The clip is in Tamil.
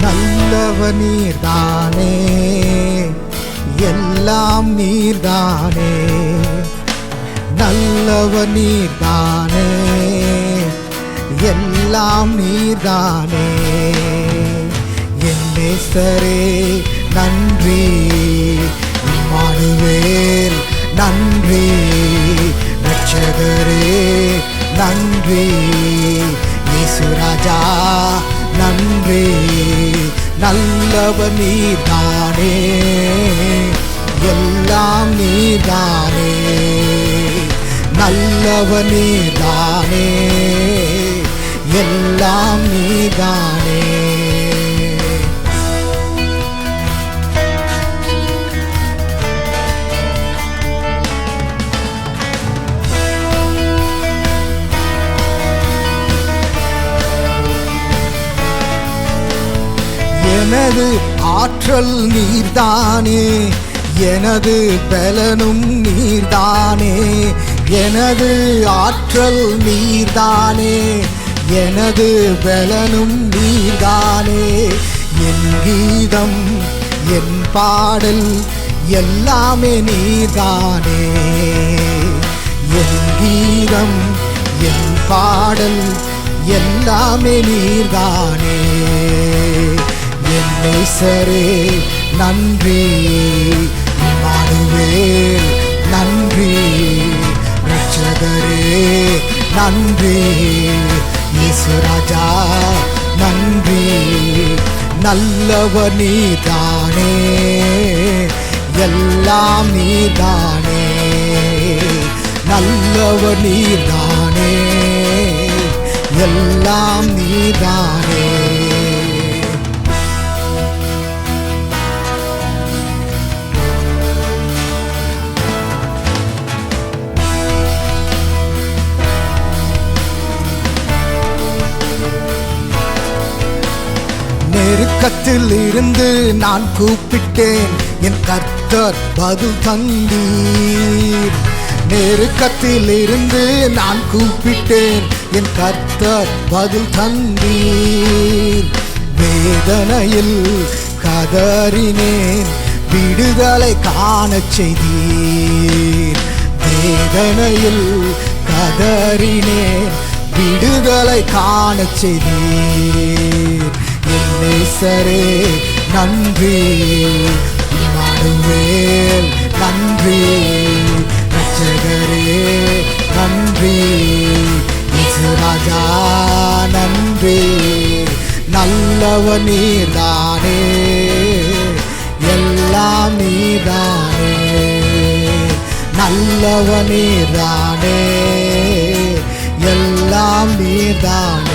நல்லவர் நீர்தானே, எல்லாம் நீர்தானே. நல்லவர் நீர்தானே, எல்லாம் நீர்தானே. என் நேசரே நன்றி, இம்மானுவேல் நன்றி, ரட்சகரே நன்றி, இயேசு ராஜா நன்றி. நல்லவர் நீர்தானே, எல்லாம் நீர்தானே. நல்லவர் நீர்தானே, எல்லாம் நீர்தானே. எனது ஆற்றல் நீர்தானே, எனது பலனும் நீர்தானே. எனது ஆற்றல் நீர்தானே, எனது பலனும் நீர்தானே. என் கீதம் என் பாடல் எல்லாமே நீர்தானே. என் கீதம் என் பாடல் எல்லாமே நீர்தானே. என் நேசரே நன்றி, இம்மானுவேல் நன்றி, ரட்சகரே நன்றி, இயேசு ராஜா நன்றி. நல்லவர் நீர்தானே, எல்லாம் நீர்தானே. நல்லவர் நீர்தானே, எல்லாம் நீர்தானே. நெருக்கத்தில் இருந்து நான் கூப்பிட்டேன், என் கர்த்தர் பதில் தந்தீர். நெருக்கத்தில் இருந்து நான் கூப்பிட்டேன், என் கர்த்தர் பதில் தந்தீர். வேதனையில் கதறினேன், விடுதலை காணச் செய்தீர். வேதனையில் கதறினேன், விடுதலை காணச் செய்தீர். என் நேசரே நன்றி, இம்மானுவேல் நன்றி, ரட்சகரே நன்றி, இயேசு ராஜா நன்றி. நல்லவர் நீர்தானே, எல்லாம் நீர்தானே. நல்லவர் நீர்தானே, எல்லாம் நீர்தானே.